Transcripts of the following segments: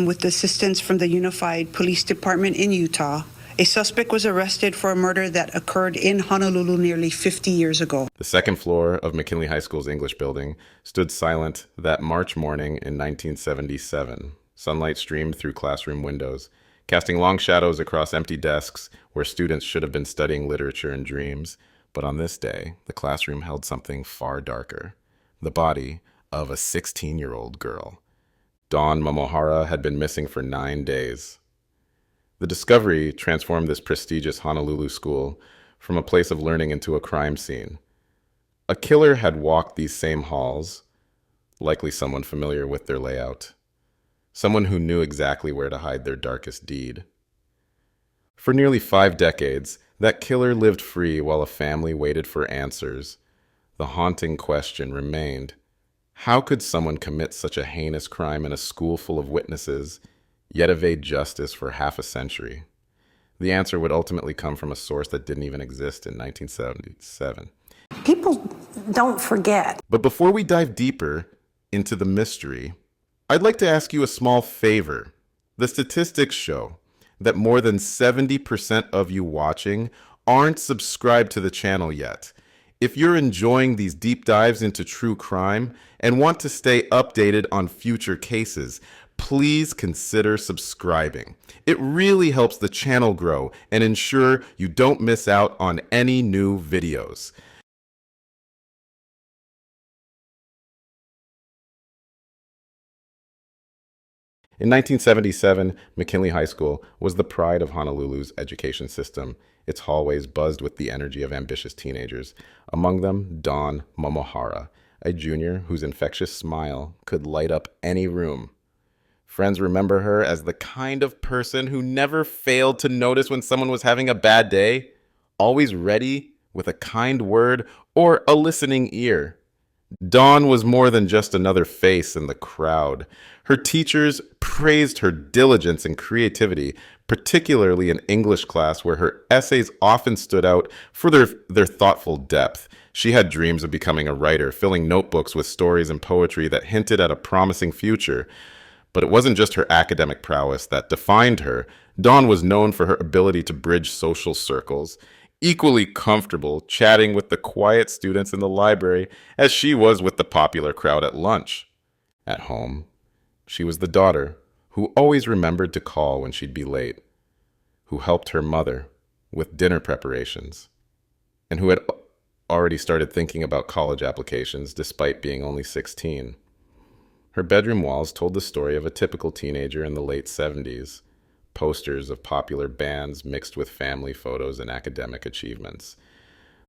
With assistance from the Unified Police Department in Utah, a suspect was arrested for a murder that occurred in Honolulu nearly 50 years ago. The second floor of McKinley High School's English building stood silent that March morning in 1977. Sunlight streamed through classroom windows, casting long shadows across empty desks where students should have been studying literature and dreams. But on this day, the classroom held something far darker: the body of a 16-year-old girl. Dawn Momohara had been missing for 9 days. The discovery transformed this prestigious Honolulu school from a place of learning into a crime scene. A killer had walked these same halls, likely someone familiar with their layout, someone who knew exactly where to hide their darkest deed. For nearly 5 decades, that killer lived free while a family waited for answers. The haunting question remained: how could someone commit such a heinous crime in a school full of witnesses, yet evade justice for half a century? The answer would ultimately come from a source that didn't even exist in 1977. People don't forget. But before we dive deeper into the mystery, I'd like to ask you a small favor. The statistics show that more than 70% of you watching aren't subscribed to the channel yet. If you're enjoying these deep dives into true crime and want to stay updated on future cases, please consider subscribing. It really helps the channel grow and ensure you don't miss out on any new videos. In 1977, McKinley High School was the pride of Honolulu's education system. Its hallways buzzed with the energy of ambitious teenagers. Among them, Dawn Momohara, a junior whose infectious smile could light up any room. Friends remember her as the kind of person who never failed to notice when someone was having a bad day, always ready with a kind word or a listening ear. Dawn was more than just another face in the crowd. Her teachers praised her diligence and creativity, particularly in English class, where her essays often stood out for their thoughtful depth. She had dreams of becoming a writer, filling notebooks with stories and poetry that hinted at a promising future. But it wasn't just her academic prowess that defined her. Dawn was known for her ability to bridge social circles, equally comfortable chatting with the quiet students in the library as she was with the popular crowd at lunch. At home, she was the daughter who always remembered to call when she'd be late, who helped her mother with dinner preparations, and who had already started thinking about college applications despite being only 16. Her bedroom walls told the story of a typical teenager in the late 70s. Posters of popular bands mixed with family photos and academic achievements.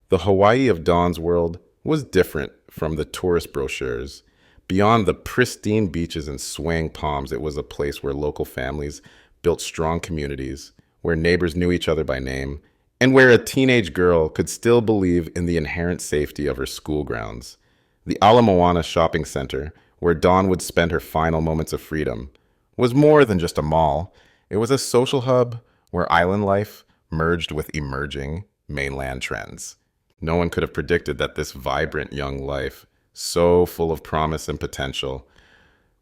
The Hawaii of Dawn's world was different from the tourist brochures. Beyond the pristine beaches and swaying palms, it was a place where local families built strong communities, where neighbors knew each other by name, and where a teenage girl could still believe in the inherent safety of her school grounds. The Ala Moana shopping center, where Dawn would spend her final moments of freedom, was more than just a mall. It was a social hub where island life merged with emerging mainland trends. No one could have predicted that this vibrant young life, so full of promise and potential,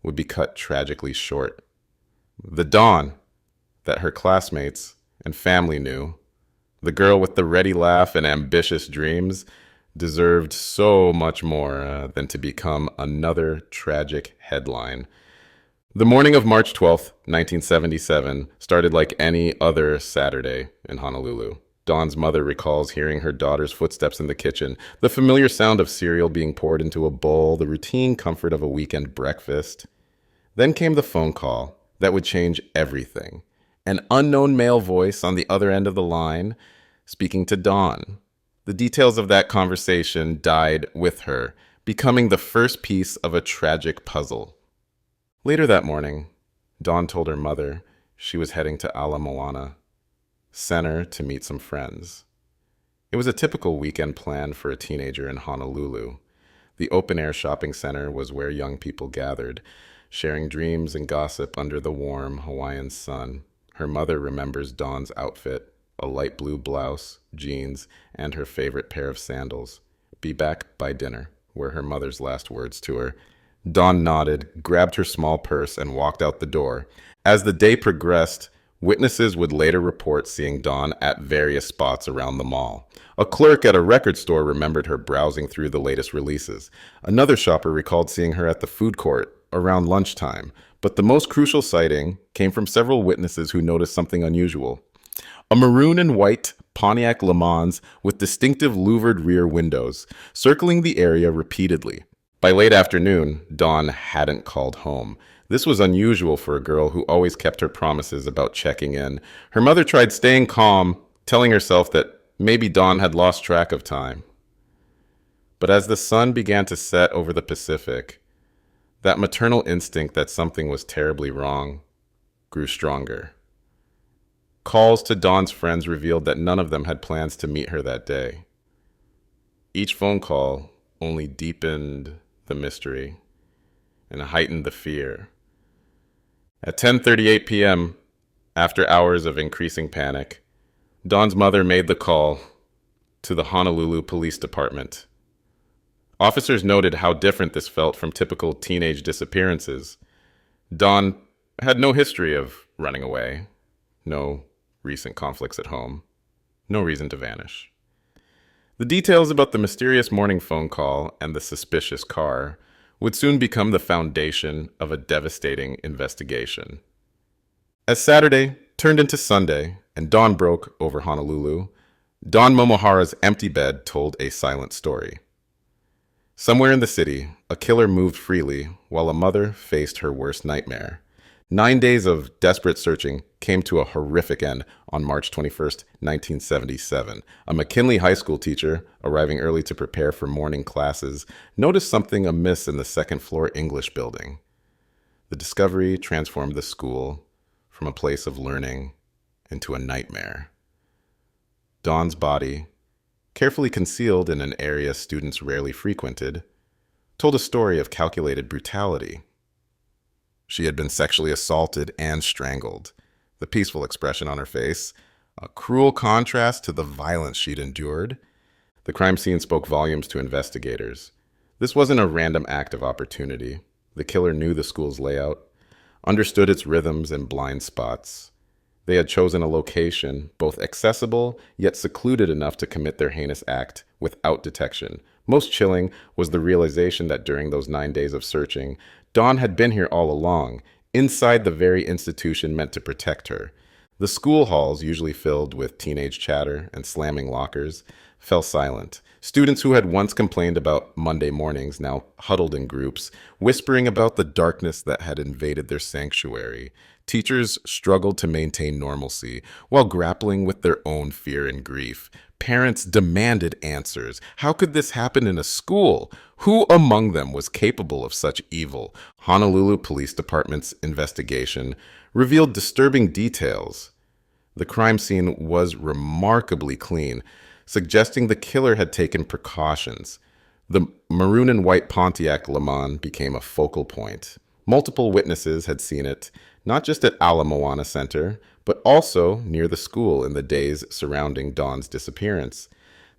would be cut tragically short. The Dawn that her classmates and family knew, the girl with the ready laugh and ambitious dreams, deserved so much more than to become another tragic headline. The morning of March 12th, 1977, started like any other Saturday in Honolulu. Dawn's mother recalls hearing her daughter's footsteps in the kitchen, the familiar sound of cereal being poured into a bowl, the routine comfort of a weekend breakfast. Then came the phone call that would change everything. An unknown male voice on the other end of the line speaking to Dawn. The details of that conversation died with her, becoming the first piece of a tragic puzzle. Later that morning, Dawn told her mother she was heading to Ala Moana Center to meet some friends. It was a typical weekend plan for a teenager in Honolulu. The open-air shopping center was where young people gathered, sharing dreams and gossip under the warm Hawaiian sun. Her mother remembers Dawn's outfit, a light blue blouse, jeans, and her favorite pair of sandals. "Be back by dinner," were her mother's last words to her. Dawn nodded, grabbed her small purse, and walked out the door. As the day progressed, witnesses would later report seeing Dawn at various spots around the mall. A clerk at a record store remembered her browsing through the latest releases. Another shopper recalled seeing her at the food court around lunchtime. But the most crucial sighting came from several witnesses who noticed something unusual. A maroon and white Pontiac Le Mans with distinctive louvered rear windows, circling the area repeatedly. By late afternoon, Dawn hadn't called home. This was unusual for a girl who always kept her promises about checking in. Her mother tried staying calm, telling herself that maybe Dawn had lost track of time. But as the sun began to set over the Pacific, that maternal instinct that something was terribly wrong grew stronger. Calls to Dawn's friends revealed that none of them had plans to meet her that day. Each phone call only deepened the mystery and heightened the fear. At 10:38 p.m., after hours of increasing panic, Dawn's mother made the call to the Honolulu Police Department. Officers noted how different this felt from typical teenage disappearances. Dawn had no history of running away, no recent conflicts at home, no reason to vanish. The details about the mysterious morning phone call and the suspicious car would soon become the foundation of a devastating investigation. As Saturday turned into Sunday and dawn broke over Honolulu, Dawn Momohara's empty bed told a silent story. Somewhere in the city, a killer moved freely while a mother faced her worst nightmare. 9 days of desperate searching came to a horrific end on March 21st, 1977. A McKinley High School teacher, arriving early to prepare for morning classes, noticed something amiss in the second-floor English building. The discovery transformed the school from a place of learning into a nightmare. Dawn's body, carefully concealed in an area students rarely frequented, told a story of calculated brutality. She had been sexually assaulted and strangled, the peaceful expression on her face, a cruel contrast to the violence she'd endured. The crime scene spoke volumes to investigators. This wasn't a random act of opportunity. The killer knew the school's layout, understood its rhythms and blind spots. They had chosen a location both accessible yet secluded enough to commit their heinous act without detection. Most chilling was the realization that during those 9 days of searching, Dawn had been here all along, inside the very institution meant to protect her. The school halls, usually filled with teenage chatter and slamming lockers, fell silent. Students who had once complained about Monday mornings now huddled in groups, whispering about the darkness that had invaded their sanctuary. Teachers struggled to maintain normalcy while grappling with their own fear and grief. Parents demanded answers. How could this happen in a school? Who among them was capable of such evil? Honolulu Police Department's investigation revealed disturbing details. The crime scene was remarkably clean, suggesting the killer had taken precautions. The maroon and white Pontiac Le Mans became a focal point. Multiple witnesses had seen it, not just at Ala Moana Center, but also near the school in the days surrounding Dawn's disappearance.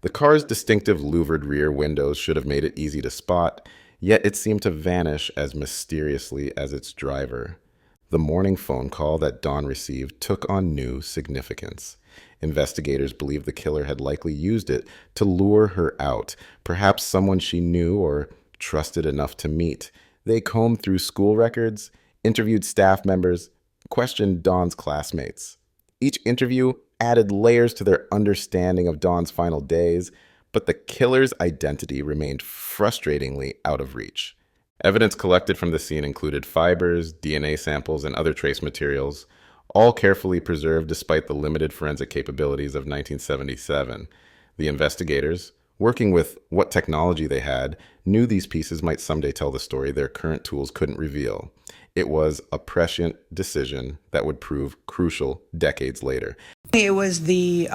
The car's distinctive louvered rear windows should have made it easy to spot, yet it seemed to vanish as mysteriously as its driver. The morning phone call that Dawn received took on new significance. Investigators believe the killer had likely used it to lure her out, perhaps someone she knew or trusted enough to meet. They combed through school records, interviewed staff members, questioned Dawn's classmates. Each interview added layers to their understanding of Dawn's final days, but the killer's identity remained frustratingly out of reach. Evidence collected from the scene included fibers, DNA samples, and other trace materials, all carefully preserved despite the limited forensic capabilities of 1977. The investigators, working with what technology they had, knew these pieces might someday tell the story their current tools couldn't reveal. It was a prescient decision that would prove crucial decades later. It was the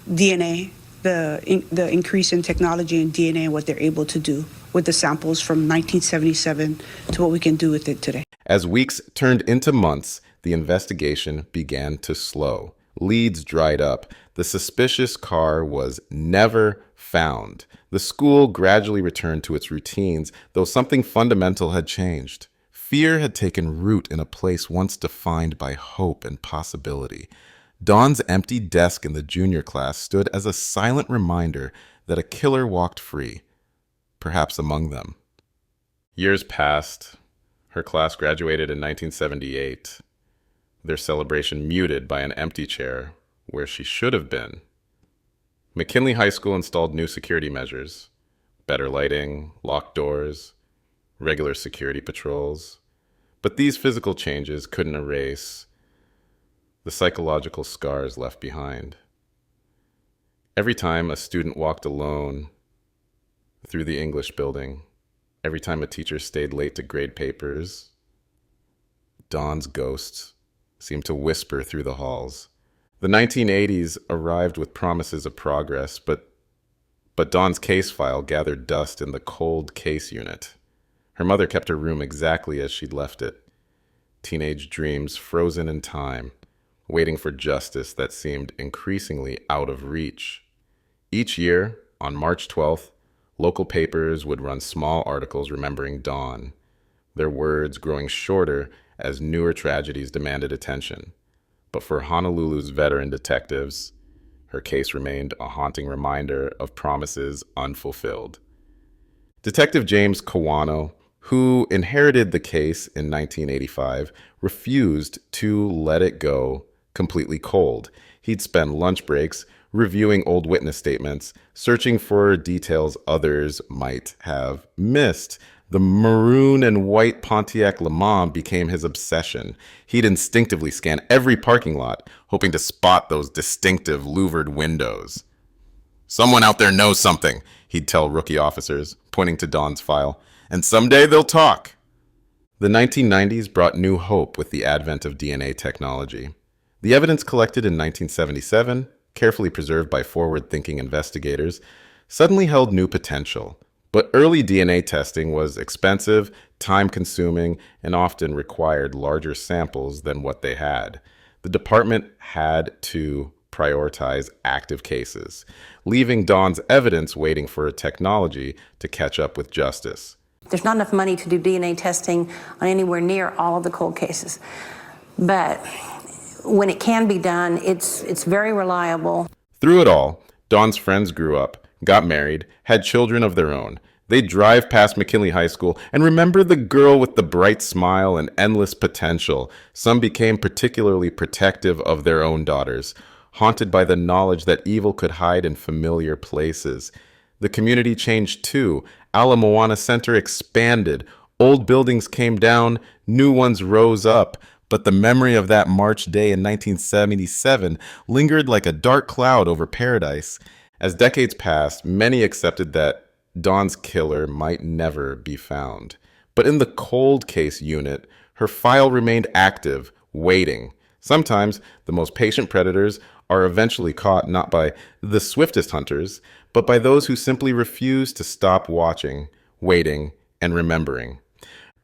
DNA, the increase in technology and DNA, what they're able to do with the samples from 1977 to what we can do with it today. As weeks turned into months, the investigation began to slow. Leads dried up. The suspicious car was never found. The school gradually returned to its routines, though something fundamental had changed. Fear had taken root in a place once defined by hope and possibility. Dawn's empty desk in the junior class stood as a silent reminder that a killer walked free, perhaps among them. Years passed. Her class graduated in 1978, their celebration muted by an empty chair where she should have been. McKinley High School installed new security measures, better lighting, locked doors, regular security patrols. But these physical changes couldn't erase the psychological scars left behind. Every time a student walked alone through the English building, every time a teacher stayed late to grade papers, Dawn's ghost seemed to whisper through the halls. The 1980s arrived with promises of progress, but Dawn's case file gathered dust in the cold case unit. Her mother kept her room exactly as she'd left it. Teenage dreams frozen in time, waiting for justice that seemed increasingly out of reach. Each year, on March 12th, local papers would run small articles remembering Dawn, their words growing shorter as newer tragedies demanded attention. But for Honolulu's veteran detectives, her case remained a haunting reminder of promises unfulfilled. Detective James Kawano, who inherited the case in 1985, refused to let it go completely cold. He'd spend lunch breaks reviewing old witness statements, searching for details others might have missed. The maroon and white Pontiac Le Mans became his obsession. He'd instinctively scan every parking lot, hoping to spot those distinctive louvered windows. "Someone out there knows something," he'd tell rookie officers, pointing to Dawn's file. "And someday they'll talk." The 1990s brought new hope with the advent of DNA technology. The evidence collected in 1977, carefully preserved by forward-thinking investigators, suddenly held new potential. But early DNA testing was expensive, time-consuming, and often required larger samples than what they had. The department had to prioritize active cases, leaving Dawn's evidence waiting for a technology to catch up with justice. There's not enough money to do DNA testing on anywhere near all of the cold cases. But when it can be done, it's very reliable. Through it all, Dawn's friends grew up, got married, had children of their own. They'd drive past McKinley High School and remember the girl with the bright smile and endless potential. Some became particularly protective of their own daughters, haunted by the knowledge that evil could hide in familiar places. The community changed too. Ala Moana Center expanded. Old buildings came down, new ones rose up. But the memory of that March day in 1977 lingered like a dark cloud over paradise. As decades passed, many accepted that Dawn's killer might never be found. But in the cold case unit, her file remained active, waiting. Sometimes the most patient predators are eventually caught not by the swiftest hunters, but by those who simply refuse to stop watching, waiting, and remembering.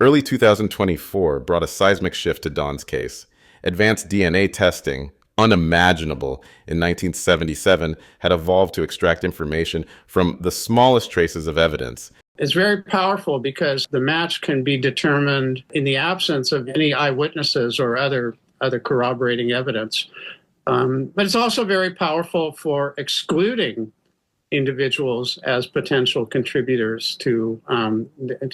Early 2024 brought a seismic shift to Dawn's case. Advanced DNA testing, unimaginable in 1977, had evolved to extract information from the smallest traces of evidence. It's very powerful because the match can be determined in the absence of any eyewitnesses or other corroborating evidence. But it's also very powerful for excluding individuals as potential contributors to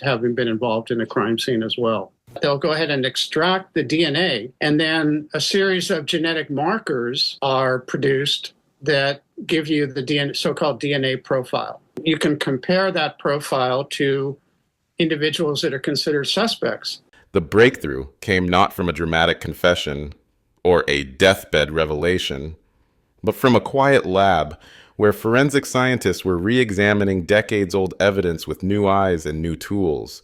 having been involved in a crime scene as well. They'll go ahead and extract the DNA, and then a series of genetic markers are produced that give you the DNA, so-called DNA profile. You can compare that profile to individuals that are considered suspects. The breakthrough came not from a dramatic confession or a deathbed revelation, but from a quiet lab where forensic scientists were re-examining decades-old evidence with new eyes and new tools.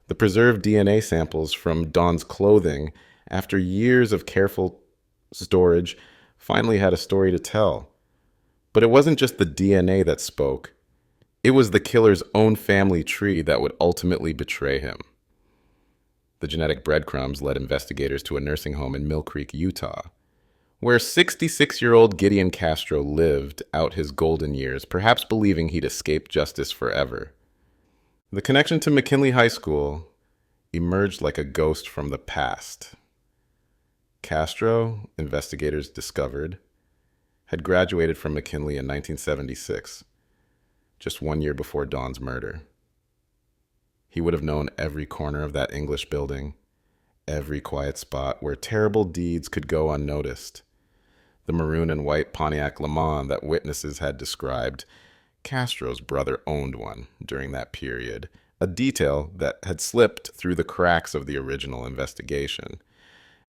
The preserved DNA samples from Dawn's clothing, after years of careful storage, finally had a story to tell. But it wasn't just the DNA that spoke. It was the killer's own family tree that would ultimately betray him. The genetic breadcrumbs led investigators to a nursing home in Mill Creek, Utah, where 66-year-old Gideon Castro lived out his golden years, perhaps believing he'd escape justice forever. The connection to McKinley High School emerged like a ghost from the past. Castro, investigators discovered, had graduated from McKinley in 1976, just 1 year before Dawn's murder. He would have known every corner of that English building, every quiet spot where terrible deeds could go unnoticed. The maroon and white Pontiac Le Mans that witnesses had described, Castro's brother owned one during that period, a detail that had slipped through the cracks of the original investigation.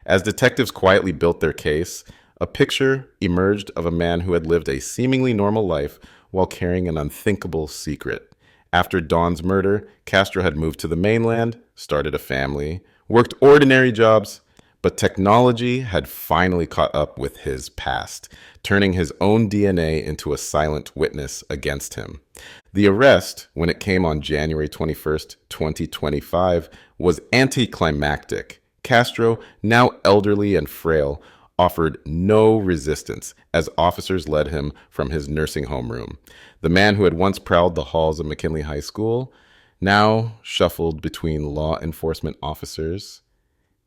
As detectives quietly built their case, a picture emerged of a man who had lived a seemingly normal life while carrying an unthinkable secret. After Dawn's murder, Castro had moved to the mainland, started a family, worked ordinary jobs, but technology had finally caught up with his past, turning his own DNA into a silent witness against him. The arrest, when it came on January 21st, 2025, was anticlimactic. Castro, now elderly and frail, offered no resistance as officers led him from his nursing home room. The man who had once prowled the halls of McKinley High School now shuffled between law enforcement officers,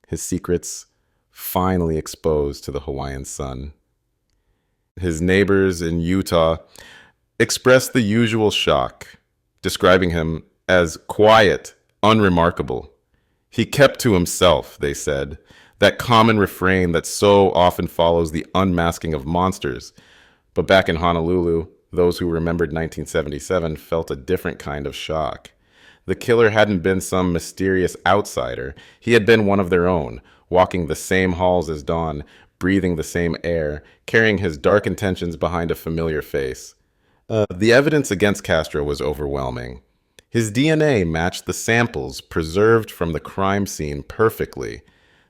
his secrets finally exposed to the Hawaiian sun. His neighbors in Utah expressed the usual shock, describing him as quiet, unremarkable. He kept to himself, they said, that common refrain that so often follows the unmasking of monsters. But back in Honolulu, those who remembered 1977 felt a different kind of shock. The killer hadn't been some mysterious outsider. He had been one of their own, walking the same halls as Dawn, breathing the same air, carrying his dark intentions behind a familiar face. The evidence against Castro was overwhelming. His DNA matched the samples preserved from the crime scene perfectly.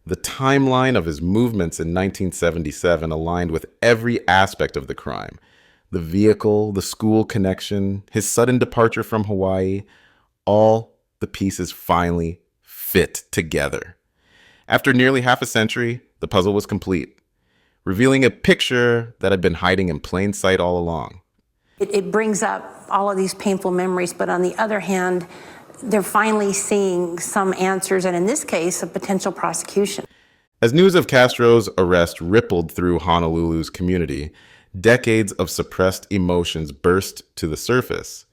The timeline of his movements in 1977 aligned with every aspect of the crime. The vehicle, the school connection, his sudden departure from Hawaii, all the pieces finally fit together. After nearly half a century, the puzzle was complete, revealing a picture that had been hiding in plain sight all along. It brings up all of these painful memories, but on the other hand, they're finally seeing some answers, and in this case, a potential prosecution. As news of Castro's arrest rippled through Honolulu's community, decades of suppressed emotions burst to the surface.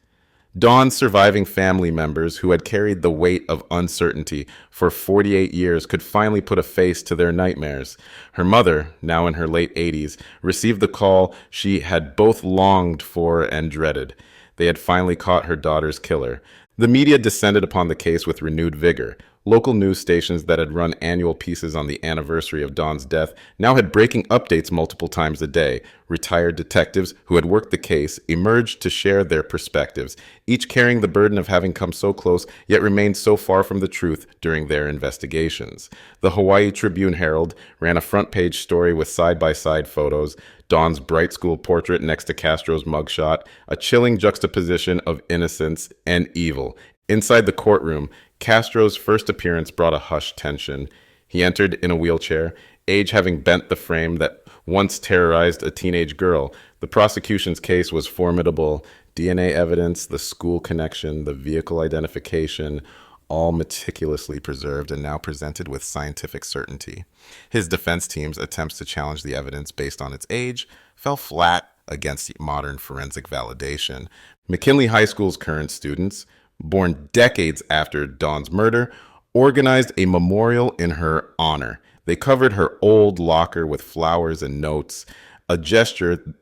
Dawn's surviving family members, who had carried the weight of uncertainty for 48 years, could finally put a face to their nightmares. Her mother, now in her late 80s, received the call she had both longed for and dreaded. They had finally caught her daughter's killer. The media descended upon the case with renewed vigor. Local news stations that had run annual pieces on the anniversary of Dawn's death now had breaking updates multiple times a day. Retired detectives who had worked the case emerged to share their perspectives, each carrying the burden of having come so close yet remained so far from the truth during their investigations. The Hawaii Tribune-Herald ran a front-page story with side-by-side photos, Dawn's bright school portrait next to Castro's mugshot, a chilling juxtaposition of innocence and evil. Inside the courtroom, Castro's first appearance brought a hushed tension. He entered in a wheelchair, age having bent the frame that once terrorized a teenage girl. The prosecution's case was formidable. DNA evidence, the school connection, the vehicle identification, all meticulously preserved and now presented with scientific certainty. His defense team's attempts to challenge the evidence based on its age fell flat against modern forensic validation. McKinley High School's current students, born decades after Dawn's murder, organized a memorial in her honor. They covered her old locker with flowers and notes, a gesture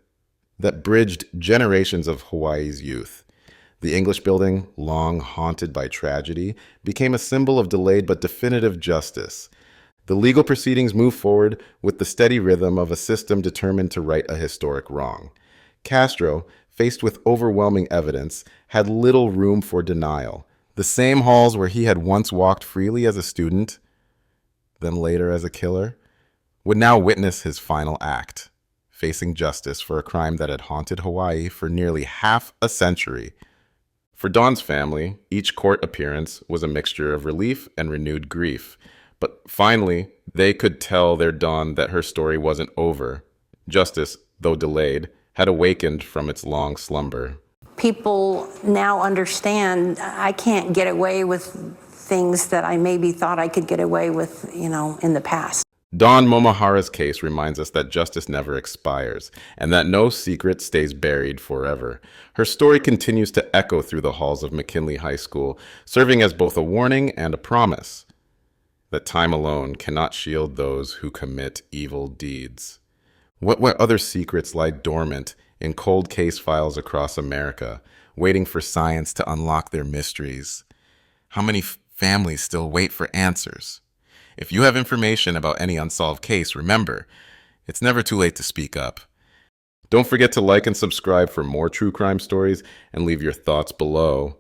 that bridged generations of Hawaii's youth. The English building, long haunted by tragedy, became a symbol of delayed but definitive justice. The legal proceedings moved forward with the steady rhythm of a system determined to right a historic wrong. Castro, faced with overwhelming evidence, had little room for denial. The same halls where he had once walked freely as a student, then later as a killer, would now witness his final act, facing justice for a crime that had haunted Hawaii for nearly half a century. For Dawn's family, each court appearance was a mixture of relief and renewed grief. But finally, they could tell their Dawn that her story wasn't over, Justice, though delayed, had awakened from its long slumber. People now understand I can't get away with things that I maybe thought I could get away with, in the past. Dawn Momohara's case reminds us that justice never expires, and that no secret stays buried forever. Her story continues to echo through the halls of McKinley High School, serving as both a warning and a promise that time alone cannot shield those who commit evil deeds. What other secrets lie dormant in cold case files across America, waiting for science to unlock their mysteries? How many families still wait for answers? If you have information about any unsolved case, remember, it's never too late to speak up. Don't forget to like and subscribe for more true crime stories and leave your thoughts below.